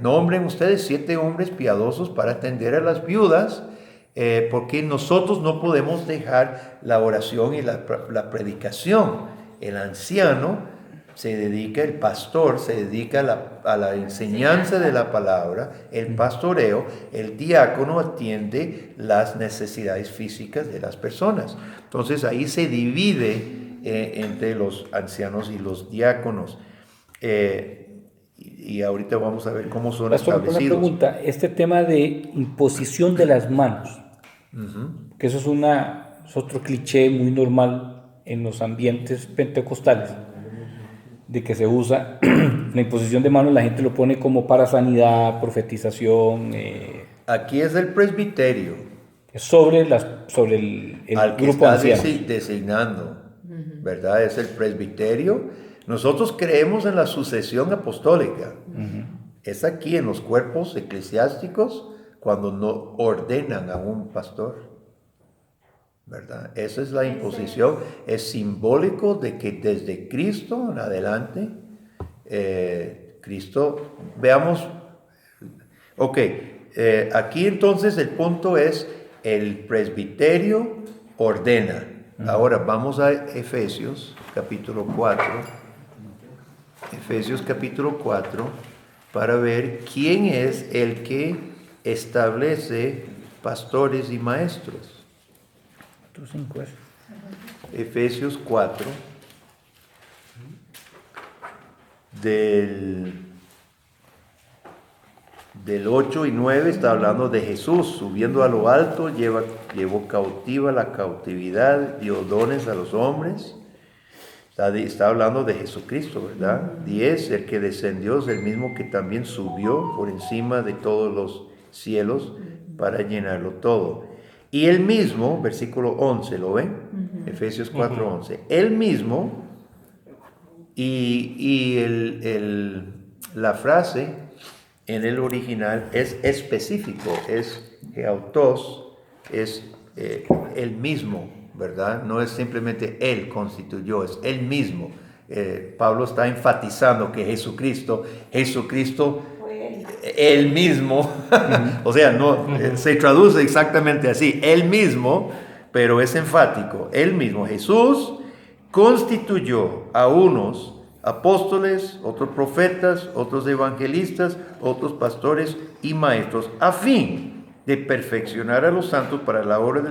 Nombren ustedes 7 hombres piadosos para atender a las viudas, porque nosotros no podemos dejar la oración y la predicación. El anciano se dedica, el pastor se dedica a la enseñanza de la palabra, el pastoreo, el diácono atiende las necesidades físicas de las personas. Entonces ahí se divide entre los ancianos y los diáconos. Y ahorita vamos a ver cómo son Pastor, establecidos. una pregunta, este tema de imposición de las manos, que eso es otro cliché muy normal en los ambientes pentecostales, de que se usa la imposición de manos, la gente lo pone como para sanidad, profetización. Aquí es el presbiterio. Sobre el al que grupo está anciano. designando, ¿verdad? Es el presbiterio. Nosotros creemos en la sucesión apostólica. Es aquí en los cuerpos eclesiásticos cuando no ordenan a un pastor, ¿verdad? Esa es la imposición. Es simbólico de que desde Cristo en adelante, Cristo, veamos, ok, aquí entonces el punto es el presbiterio ordena. Ahora vamos a Efesios capítulo 4. Efesios capítulo 4 para ver quién es el que establece pastores y maestros. Efesios 4 del 8 y 9 está hablando de Jesús subiendo a lo alto, llevó cautiva la cautividad, dio dones a los hombres. Está hablando de Jesucristo, ¿verdad? 10, el que descendió es el mismo que también subió por encima de todos los cielos para llenarlo todo. Y él mismo, versículo 11, ¿lo ven? Efesios 4, 11. Él mismo, y la frase en el original es específico, es geautos, es el mismo, ¿verdad? No es simplemente él constituyó, es él mismo. Pablo está enfatizando que Jesucristo él mismo, o sea, no se traduce exactamente así, él mismo, pero es enfático, él mismo, Jesús constituyó a unos apóstoles, otros profetas, otros evangelistas, otros pastores y maestros, a fin de perfeccionar a los santos para la obra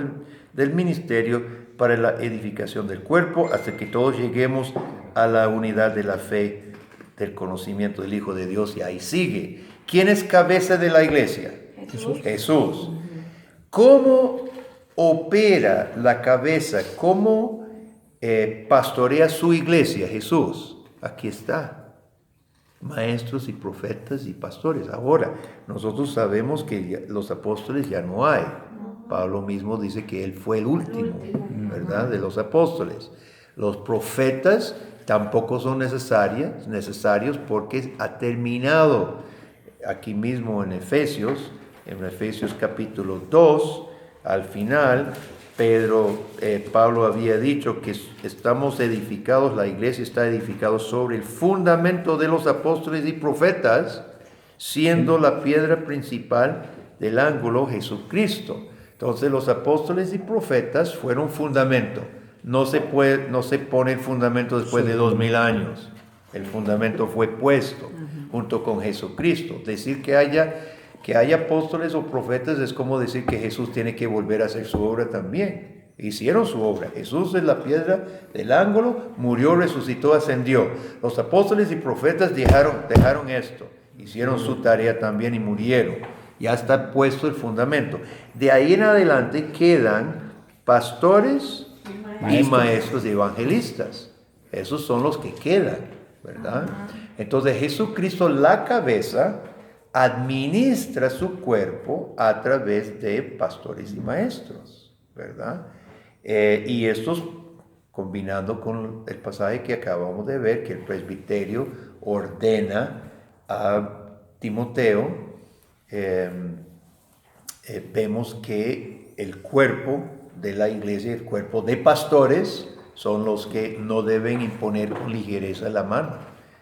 del ministerio, para la edificación del cuerpo, hasta que todos lleguemos a la unidad de la fe, del conocimiento del Hijo de Dios. Y ahí sigue. ¿Quién es cabeza de la iglesia? Jesús. ¿Cómo opera la cabeza? ¿Cómo pastorea su iglesia? Jesús. Aquí está. Maestros y profetas y pastores. Ahora, nosotros sabemos que los apóstoles ya no hay. Pablo mismo dice que él fue el último, ¿verdad? De los apóstoles. Los profetas tampoco son necesarios porque ha terminado aquí mismo en Efesios capítulo 2, al final, Pablo había dicho que estamos edificados, la iglesia está edificada sobre el fundamento de los apóstoles y profetas, siendo la piedra principal del ángulo Jesucristo. Entonces los apóstoles y profetas fueron fundamento. No se pone el fundamento después de 2000 años. El fundamento fue puesto junto con Jesucristo. Decir que haya apóstoles o profetas es como decir que Jesús tiene que volver a hacer su obra también. Hicieron su obra. Jesús es la piedra del ángulo, murió, resucitó, ascendió. Los apóstoles y profetas dejaron esto. Hicieron su tarea también y murieron. Ya está puesto el fundamento. De ahí en adelante quedan pastores y maestros y evangelistas. Esos son los que quedan, ¿verdad? Entonces Jesucristo, la cabeza, administra su cuerpo a través de pastores y maestros, ¿verdad? Y estos, combinando con el pasaje que acabamos de ver, que el presbiterio ordena a Timoteo, vemos que el cuerpo de la iglesia, el cuerpo de pastores, son los que no deben imponer con ligereza la mano,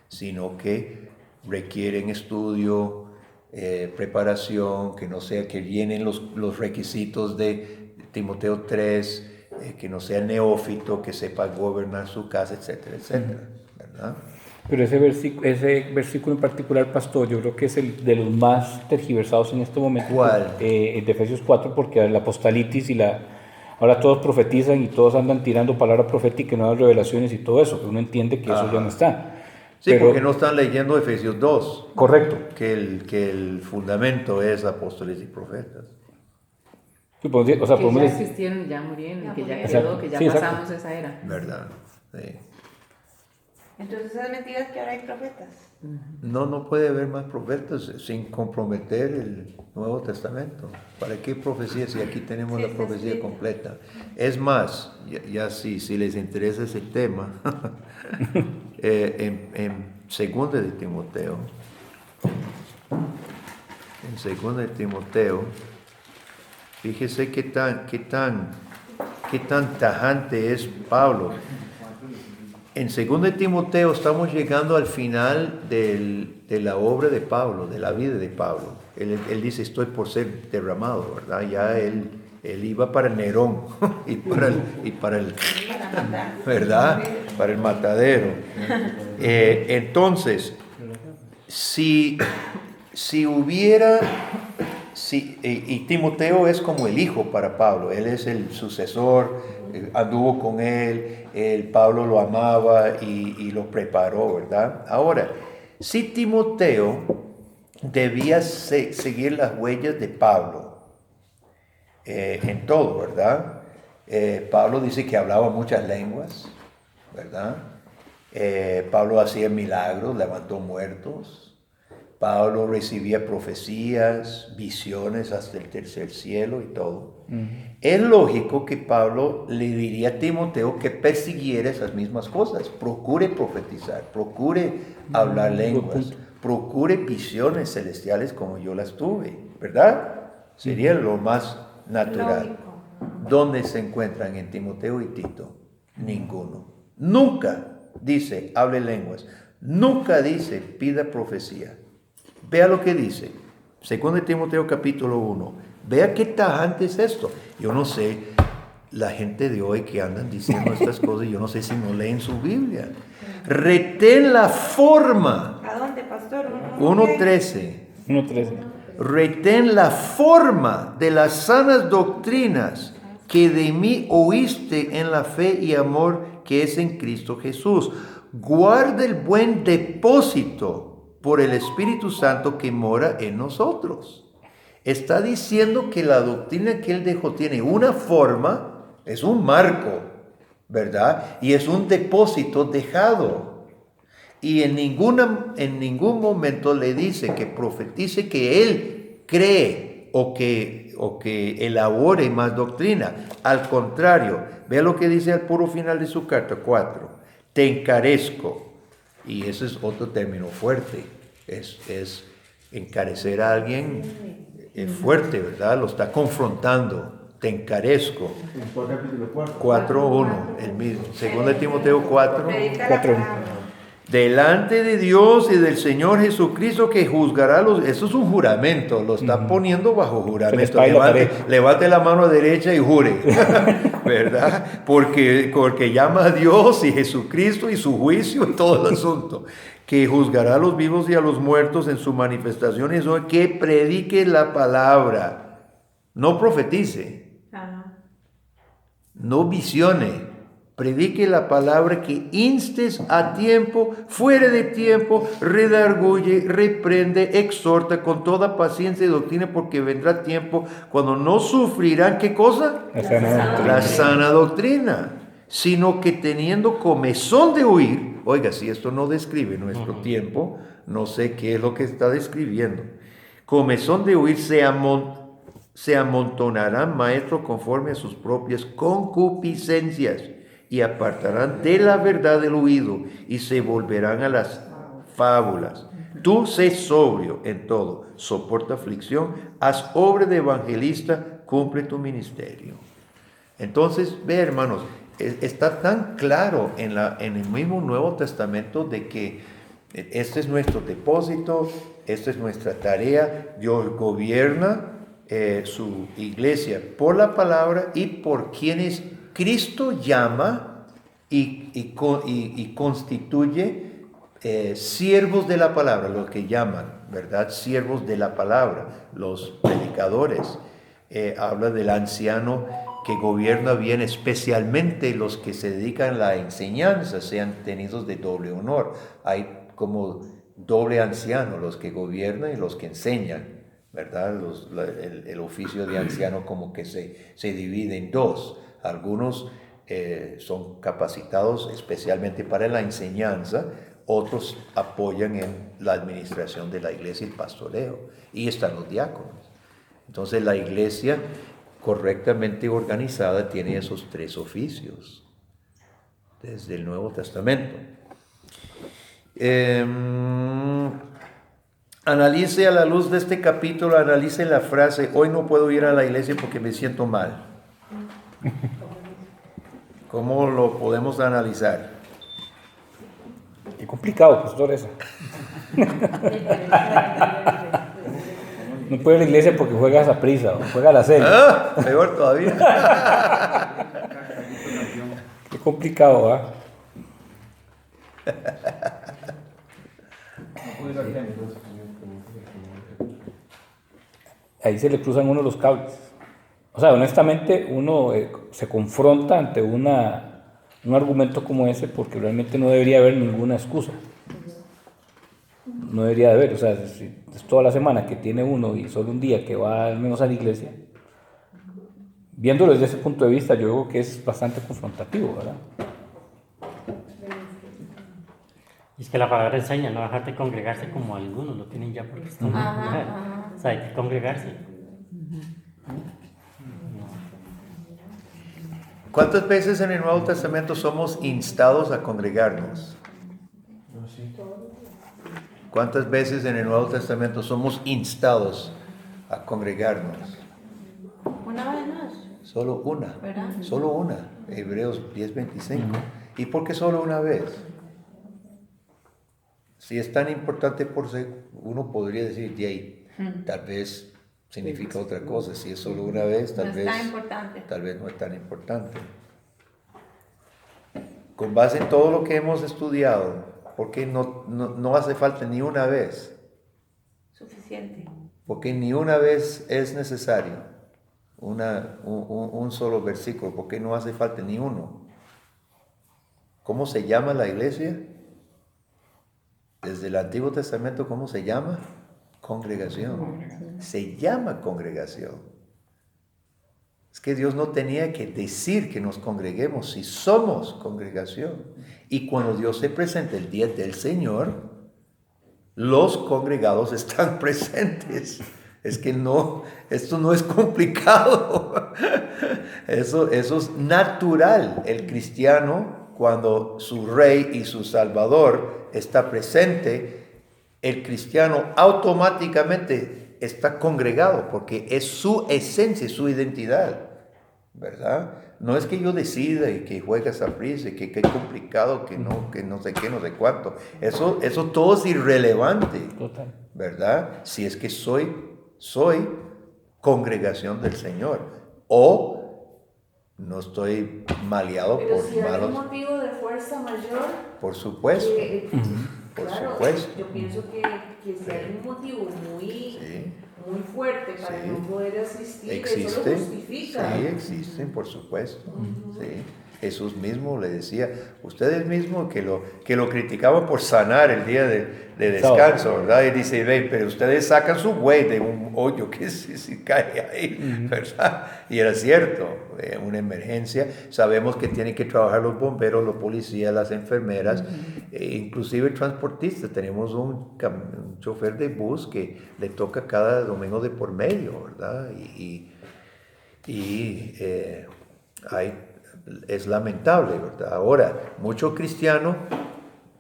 sino que requieren estudio, preparación, que no sea que vienen los requisitos de Timoteo 3, que no sea neófito, que sepa gobernar su casa, etcétera, etcétera, ¿verdad? Pero ese versículo en particular, pastor, yo creo que es el de los más tergiversados en este momento. ¿Cuál? El de Efesios 4, porque la apostolitis ahora todos profetizan y todos andan tirando palabra profética y nuevas revelaciones y todo eso, pero uno entiende que eso ya no está. Sí, pero, porque no están leyendo Efesios 2. Correcto. Que el fundamento es apóstoles y profetas. Sí, o sea, que ya existieron y ya murieron, y que ya quedó, que ya pasamos esa era. ¿Verdad? Sí. Entonces es mentira que ahora hay profetas. No puede haber más profetas sin comprometer el Nuevo Testamento. ¿Para qué profecía si aquí tenemos la profecía completa? Es más, ya si les interesa ese tema, en 2 de Timoteo, fíjese qué tan tajante es Pablo. En 2 de Timoteo estamos llegando al final de la obra de Pablo, de la vida de Pablo. Él dice, estoy por ser derramado, ¿verdad? Ya él iba para Nerón y para el ¿verdad? Para el matadero. Entonces, y Timoteo es como el hijo para Pablo, él es el sucesor, anduvo con él, Pablo lo amaba y lo preparó, ¿verdad? Ahora, si Timoteo debía seguir las huellas de Pablo en todo, ¿verdad? Pablo dice que hablaba muchas lenguas, ¿verdad? Pablo hacía milagros, levantó muertos. Pablo recibía profecías, visiones hasta el tercer cielo y todo. Es lógico que Pablo le diría a Timoteo que persiguiera esas mismas cosas. Procure profetizar, procure hablar lenguas, procure visiones celestiales como yo las tuve, ¿verdad? Sería lo más natural. Lógico. ¿Dónde se encuentran en Timoteo y Tito? Ninguno. Nunca dice hable lenguas. Nunca dice pida profecía. Vea lo que dice, 2 Timoteo capítulo 1. Vea qué tajante es esto. Yo no sé, la gente de hoy que andan diciendo estas cosas, yo no sé si no leen su Biblia. Retén la forma. ¿A dónde, pastor? 1:13. 1:13. Retén la forma de las sanas doctrinas que de mí oíste en la fe y amor que es en Cristo Jesús. Guarda el buen depósito por el Espíritu Santo que mora en nosotros. Está diciendo que la doctrina que él dejó tiene una forma, es un marco, ¿verdad? Y es un depósito dejado. Y en ningún momento le dice que profetice que él cree o que elabore más doctrina. Al contrario, vea lo que dice al puro final de su carta 4. Te encarezco. Y ese es otro término fuerte. Es encarecer a alguien fuerte, ¿verdad? Lo está confrontando. Te encarezco. 4:1, el mismo. 2 Timoteo 4:1. Delante de Dios y del Señor Jesucristo que juzgará eso es un juramento, lo está poniendo bajo juramento. Levante la mano derecha y jure, ¿verdad? Porque llama a Dios y Jesucristo y su juicio y todo el asunto. Que juzgará a los vivos y a los muertos en su manifestación y eso, que predique la palabra, no profetice, no visione. Predique la palabra, que instes a tiempo, fuera de tiempo, redarguye, reprende, exhorta con toda paciencia y doctrina, porque vendrá tiempo cuando no sufrirán, ¿qué cosa? La sana doctrina, sino que teniendo comezón de huir, oiga, si esto no describe nuestro tiempo, no sé qué es lo que está describiendo. Comezón de huir se amontonarán maestros conforme a sus propias concupiscencias, y apartarán de la verdad el oído y se volverán a las fábulas. Tú sé sobrio en todo, soporta aflicción, haz obra de evangelista, cumple tu ministerio. Entonces, ve, hermanos, está tan claro en el mismo Nuevo Testamento de que Este es nuestro depósito, esta es nuestra tarea. Dios gobierna su iglesia por la palabra y por quienes Cristo llama y constituye siervos de la palabra, los que llaman, ¿verdad? Siervos de la palabra, los predicadores. Habla del anciano que gobierna bien, especialmente los que se dedican a la enseñanza, sean tenidos de doble honor. Hay como doble anciano, los que gobiernan y los que enseñan, ¿verdad? El oficio de anciano como que se divide en dos. Algunos son capacitados especialmente para la enseñanza, otros apoyan en la administración de la iglesia y el pastoreo, y están los diáconos. Entonces la iglesia correctamente organizada tiene esos tres oficios desde el Nuevo Testamento. Analice a la luz de este capítulo, analice la frase, hoy no puedo ir a la iglesia porque me siento mal. ¿Cómo lo podemos analizar? Qué complicado, pastor, eso. No puede ir a la iglesia porque juega a prisa o juega a la serie. Peor todavía. Qué complicado, ¿ah? Ahí se le cruzan uno los cables. O sea, honestamente, uno se confronta ante un argumento como ese porque realmente no debería haber ninguna excusa. No debería de haber, o sea, si es toda la semana que tiene uno y solo un día que va al menos a la iglesia, viéndolo desde ese punto de vista, yo creo que es bastante confrontativo, ¿verdad? Y es que la palabra enseña, no dejarte congregarse como algunos lo tienen ya porque están. O sea, hay que congregarse. ¿Cuántas veces en el Nuevo Testamento somos instados a congregarnos? ¿Cuántas veces en el Nuevo Testamento somos instados a congregarnos? Una vez más. Solo una. ¿Verdad? Solo una. Hebreos 10:25. ¿Y por qué solo una vez? Si es tan importante por ser, uno podría decir, yay, tal vez significa otra cosa. Si es solo una vez, tal vez no es tan importante. Con base en todo lo que hemos estudiado, ¿por qué no hace falta ni una vez? Suficiente. Porque ni una vez es necesario un solo versículo. ¿Por qué no hace falta ni uno? ¿Cómo se llama la iglesia? Desde el Antiguo Testamento, ¿cómo se llama? Congregación. Se llama congregación. Es que Dios no tenía que decir que nos congreguemos si somos congregación. Y cuando Dios se presenta el día del Señor, los congregados están presentes. Es que esto no es complicado. Eso es natural. El cristiano, cuando su rey y su salvador está presente, el cristiano automáticamente está congregado porque es su esencia, su identidad, ¿verdad? No es que yo decida y que juegue esa prisa y que es complicado, que no sé qué, no sé cuánto. Eso todo es irrelevante, Total. ¿verdad? Si es que soy congregación del Señor o no estoy maleado pero por si malos. hay un motivo de fuerza mayor. Por supuesto. Por supuesto. Yo pienso que si hay un motivo muy fuerte para no poder asistir, eso lo justifica. Sí, existen, por supuesto. Sí. Jesús mismo le decía, ustedes mismos que lo criticaban por sanar el día de descanso, ¿verdad? Y dice, pero ustedes sacan su buey de un hoyo que se cae ahí, ¿verdad? Y era cierto, una emergencia. Sabemos que tienen que trabajar los bomberos, los policías, las enfermeras, inclusive transportistas. Tenemos un chofer de bus que le toca cada domingo de por medio, ¿verdad? Es lamentable, ¿verdad? Ahora, mucho cristiano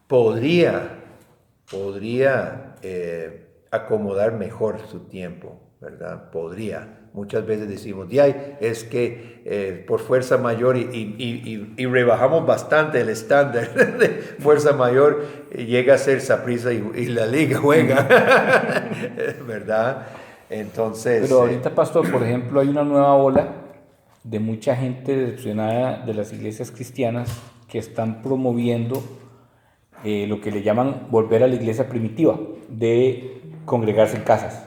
podría acomodar mejor su tiempo, ¿verdad? Podría. Muchas veces decimos, es que por fuerza mayor y rebajamos bastante el estándar de fuerza mayor, llega a ser Saprissa y la liga juega, ¿verdad? Entonces... Pero ahorita, pastor, por ejemplo, hay una nueva ola de mucha gente decepcionada de las iglesias cristianas que están promoviendo lo que le llaman volver a la iglesia primitiva, de congregarse en casas.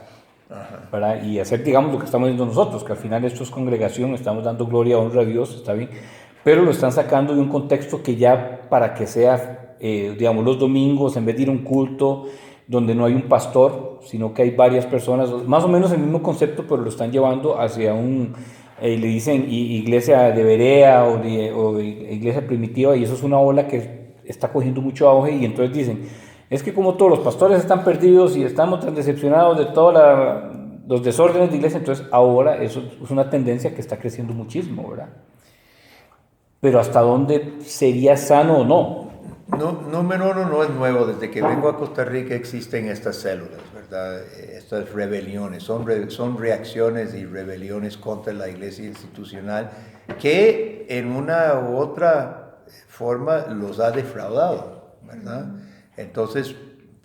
¿Verdad? Y hacer, digamos, lo que estamos haciendo nosotros, que al final esto es congregación, estamos dando gloria, honra a Dios, está bien, pero lo están sacando de un contexto que ya para que sea, digamos, los domingos, en vez de ir a un culto donde no hay un pastor, sino que hay varias personas, más o menos el mismo concepto, pero lo están llevando hacia un, le dicen iglesia de Berea o iglesia primitiva, y eso es una ola que está cogiendo mucho auge, y entonces dicen, es que como todos los pastores están perdidos y estamos tan decepcionados de todos los desórdenes de iglesia, entonces ahora eso es una tendencia que está creciendo muchísimo, ¿verdad? Pero ¿hasta dónde sería sano o no? Número uno, no es nuevo. Desde que vengo a Costa Rica existen estas células, ¿verdad? Estas rebeliones, son reacciones y rebeliones contra la iglesia institucional que en una u otra forma los ha defraudado, ¿verdad? Entonces,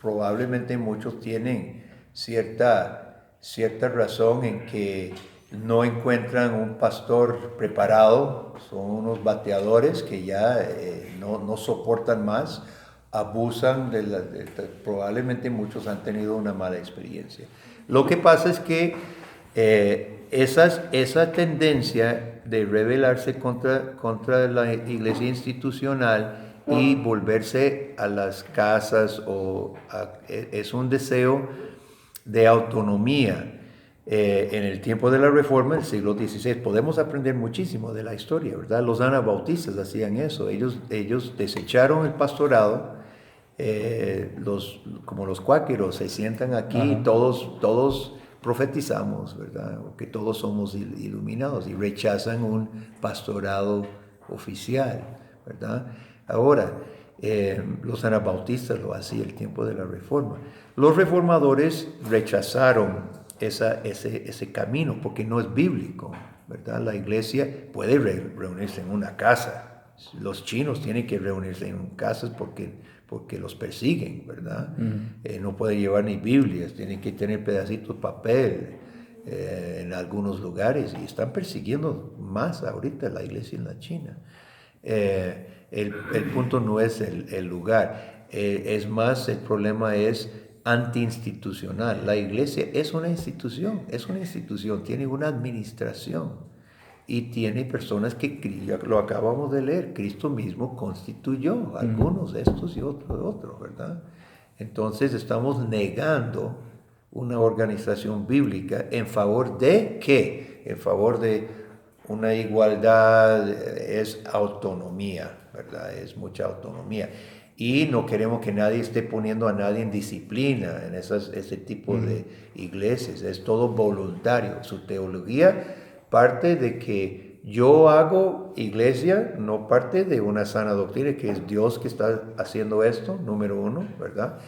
probablemente muchos tienen cierta razón en que no encuentran un pastor preparado, son unos bateadores que ya no soportan más, abusan probablemente muchos han tenido una mala experiencia. Lo que pasa es que esa tendencia de rebelarse contra la iglesia institucional y volverse a las casas es un deseo de autonomía. En el tiempo de la Reforma, el siglo XVI, podemos aprender muchísimo de la historia, ¿verdad? Los anabautistas hacían eso, ellos desecharon el pastorado, como los cuáqueros se sientan aquí y todos profetizamos, ¿verdad? Que todos somos iluminados y rechazan un pastorado oficial, ¿verdad? Ahora, los anabautistas lo hacían el tiempo de la Reforma. Los reformadores rechazaron ese camino porque no es bíblico, ¿verdad? La iglesia puede reunirse en una casa. Los chinos tienen que reunirse en casas porque los persiguen, ¿verdad? No pueden llevar ni Biblias, tienen que tener pedacitos de papel en algunos lugares y están persiguiendo más ahorita la iglesia en la China. El punto no es el lugar, es más, el problema es antiinstitucional. La iglesia es una institución, tiene una administración y tiene personas que, ya lo acabamos de leer, Cristo mismo constituyó algunos, estos y otros, ¿verdad? Entonces estamos negando una organización bíblica en favor de ¿qué? En favor de una igualdad, es autonomía, ¿verdad? Es mucha autonomía. Y no queremos que nadie esté poniendo a nadie en disciplina en ese tipo de iglesias. Es todo voluntario. Su teología parte de que yo hago iglesia, no parte de una sana doctrina, que es Dios que está haciendo esto, número uno, ¿verdad?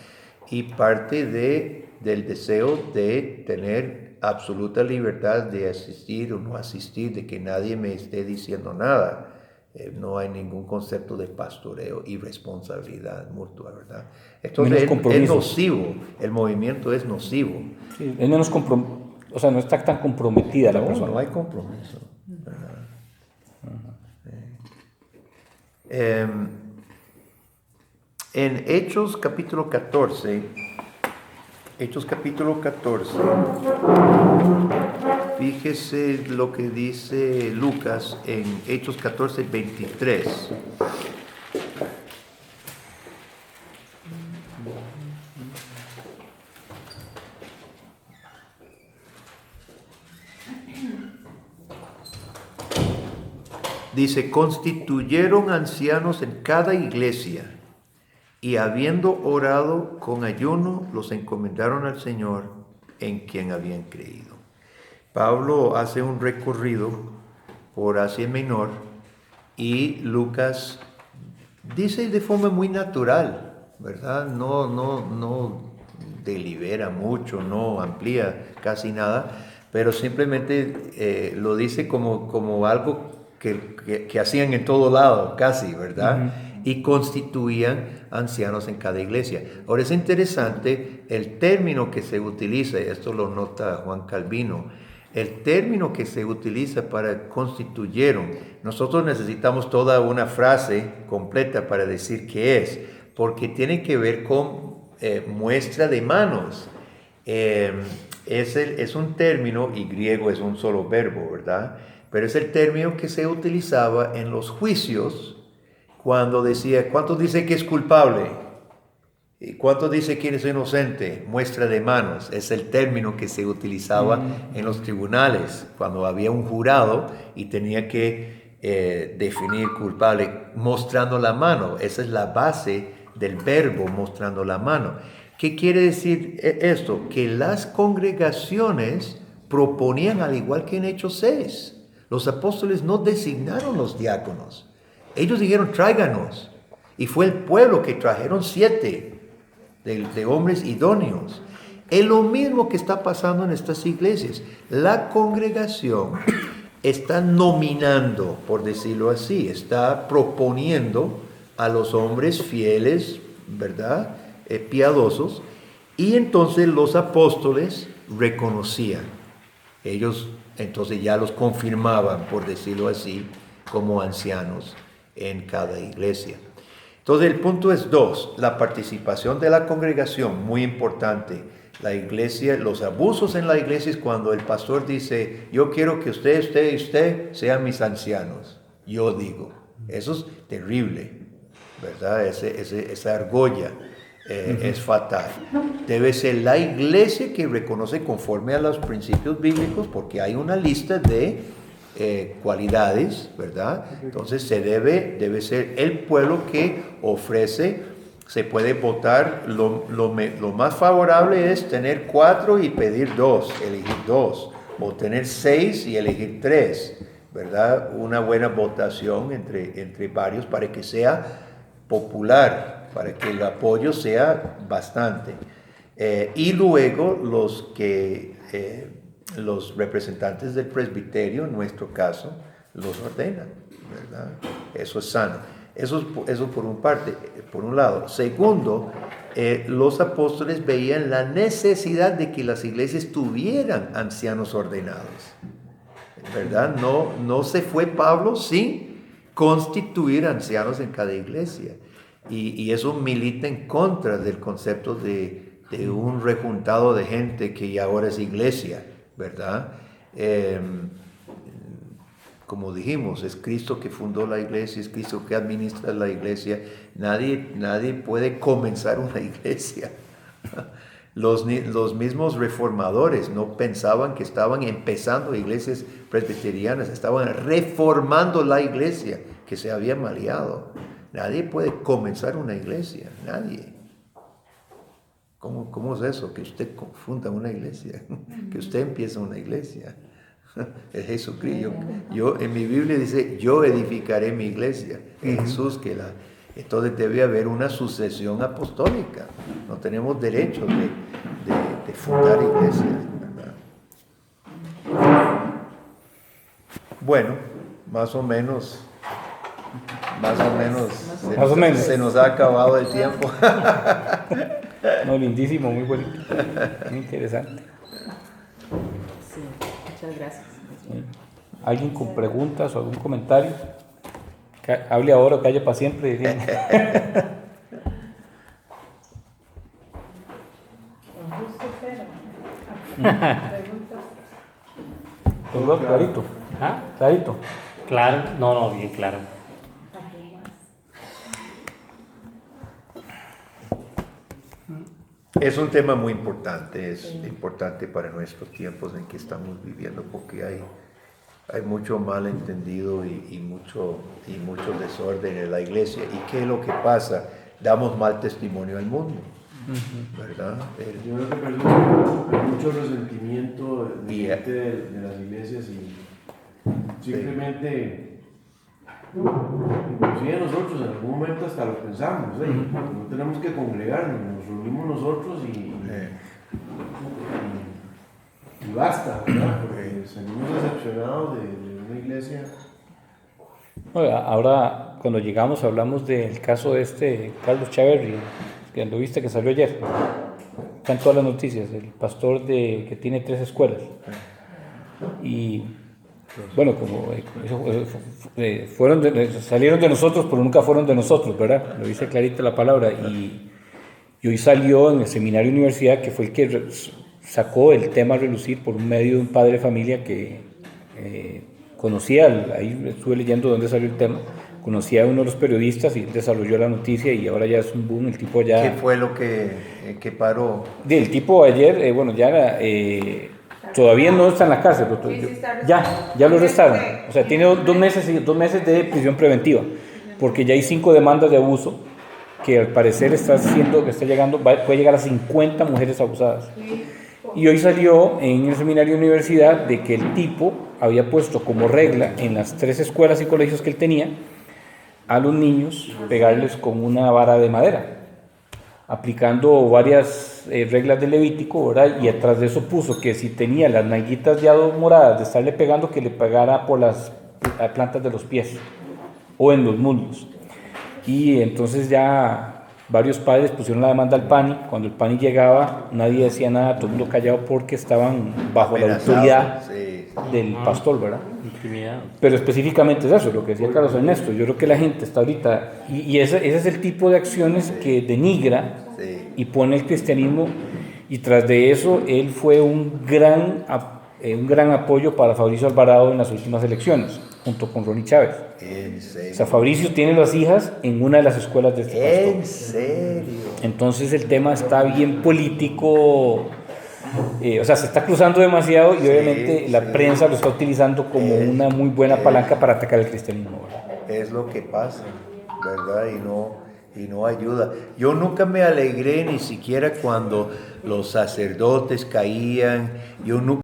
Y parte del deseo de tener absoluta libertad de asistir o no asistir, de que nadie me esté diciendo nada. No hay ningún concepto de pastoreo y responsabilidad mutua, ¿verdad? Entonces es nocivo, el movimiento es nocivo. Sí, o sea, no está tan comprometida la persona. No hay compromiso, ¿verdad? En Hechos capítulo 14, fíjese lo que dice Lucas en Hechos 14, 23. Dice, constituyeron ancianos en cada iglesia y habiendo orado con ayuno, los encomendaron al Señor en quien habían creído. Pablo hace un recorrido por Asia Menor y Lucas dice de forma muy natural, ¿verdad? No delibera mucho, no amplía casi nada, pero simplemente lo dice como algo que hacían en todo lado, casi, ¿verdad? Y constituían ancianos en cada iglesia. Ahora es interesante el término que se utiliza, y esto lo nota Juan Calvino, el término que se utiliza para constituyeron. Nosotros necesitamos toda una frase completa para decir qué es, porque tiene que ver con muestra de manos. Es un término, y griego es un solo verbo, ¿verdad? Pero es el término que se utilizaba en los juicios cuando decía, ¿cuánto dice que es culpable? ¿Y cuánto dice que es inocente? Muestra de manos. Es el término que se utilizaba en los tribunales cuando había un jurado y tenía que definir culpable mostrando la mano. Esa es la base del verbo mostrando la mano. ¿Qué quiere decir esto? Que las congregaciones proponían, al igual que en Hechos 6, los apóstoles no designaron los diáconos. Ellos dijeron, tráiganos. Y fue el pueblo que trajeron 7 de hombres idóneos. Es lo mismo que está pasando en estas iglesias. La congregación está nominando, por decirlo así, está proponiendo a los hombres fieles, ¿verdad? Piadosos, y entonces los apóstoles reconocían. Ellos entonces ya los confirmaban, por decirlo así, como ancianos en cada iglesia. Entonces el punto es 2, la participación de la congregación, muy importante. La iglesia, los abusos en la iglesia es cuando el pastor dice, yo quiero que usted sean mis ancianos. Yo digo, eso es terrible, ¿verdad? Esa argolla es fatal. Debe ser la iglesia que reconoce conforme a los principios bíblicos, porque hay una lista de cualidades, ¿verdad? Entonces debe ser el pueblo que ofrece. Se puede votar, lo más favorable es tener 4 y pedir 2, elegir 2, o tener 6 y elegir 3, ¿verdad? Una buena votación entre varios para que sea popular, para que el apoyo sea bastante. Y luego los representantes del presbiterio, en nuestro caso, los ordenan, ¿verdad? Eso es sano. Eso por un lado. Segundo, los apóstoles veían la necesidad de que las iglesias tuvieran ancianos ordenados, ¿verdad? No se fue Pablo sin constituir ancianos en cada iglesia. Y eso milita en contra del concepto de un rejuntado de gente que ya ahora es iglesia, ¿verdad? Como dijimos, es Cristo que fundó la iglesia, es Cristo que administra la iglesia. Nadie puede comenzar una iglesia. Los mismos reformadores no pensaban que estaban empezando iglesias presbiterianas, estaban reformando la iglesia que se había maleado. Nadie puede comenzar una iglesia, nadie. ¿Cómo es eso? Que usted funda una iglesia, que usted empieza una iglesia. Es Jesucristo. Yo en mi Biblia dice, yo edificaré mi iglesia. Es Jesús entonces debe haber una sucesión apostólica. No tenemos derecho de fundar iglesias, ¿verdad? Bueno, más o menos se nos ha acabado el tiempo. No, lindísimo, muy bonito, muy interesante. Sí, muchas gracias. ¿Alguien con preguntas o algún comentario? Hable ahora o calle para siempre, dirían. Clarito. ¿Ah? Clarito. Claro, no, bien claro. Es un tema muy importante, es importante para nuestros tiempos en que estamos viviendo, porque hay mucho malentendido y mucho desorden en la iglesia. ¿Y qué es lo que pasa? Damos mal testimonio al mundo, ¿verdad? Yo creo que hay mucho resentimiento de las iglesias y simplemente, inclusive nosotros en algún momento hasta lo pensamos, no tenemos que congregarnos, nos reunimos nosotros y basta, ¿verdad? Porque salimos decepcionados de una iglesia. Ahora, cuando llegamos, hablamos del caso de Carlos Chaverri, que lo viste que salió ayer. Está en todas las noticias, el pastor que tiene 3 escuelas. Y bueno, como salieron de nosotros, pero nunca fueron de nosotros, ¿verdad? Lo dice clarita la palabra. Y hoy salió en el seminario de universidad, que fue el que sacó el tema a relucir por un medio de un padre de familia que conocía, ahí estuve leyendo dónde salió el tema, conocía a uno de los periodistas y desarrolló la noticia y ahora ya es un boom, el tipo ya... ¿Qué fue lo que paró? El tipo ayer, bueno, ya todavía no está en la cárcel, pero ya lo arrestaron, o sea, tiene 2 meses de prisión preventiva, porque ya hay 5 demandas de abuso que al parecer puede llegar a 50 mujeres abusadas. Y hoy salió en el seminario de universidad de que el tipo había puesto como regla en las 3 escuelas y colegios que él tenía a los niños pegarles con una vara de madera, aplicando varias reglas del Levítico, ¿verdad? Y atrás de eso puso que si tenía las nalguitas ya moradas de estarle pegando, que le pegara por las plantas de los pies o en los muslos. Y entonces ya varios padres pusieron la demanda al PANI. Cuando el PANI llegaba, nadie decía nada, todo el mundo callado porque estaban bajo la autoridad del pastor, ¿verdad? Pero específicamente es eso, lo que decía Carlos Ernesto. Yo creo que la gente está ahorita, y ese es el tipo de acciones que denigra y pone el cristianismo, y tras de eso él fue un gran apoyo para Fabricio Alvarado en las últimas elecciones, junto con Ronnie Chávez. ¿En serio? O sea, Fabricio tiene las hijas en una de las escuelas de este pastor. ¿En serio? Entonces el tema está bien político, o sea, se está cruzando demasiado y obviamente la prensa lo está utilizando como una muy buena palanca para atacar el cristianismo, ¿verdad? Es lo que pasa, ¿verdad? Y no ayuda. Yo nunca me alegré ni siquiera cuando los sacerdotes caían. Yo nunca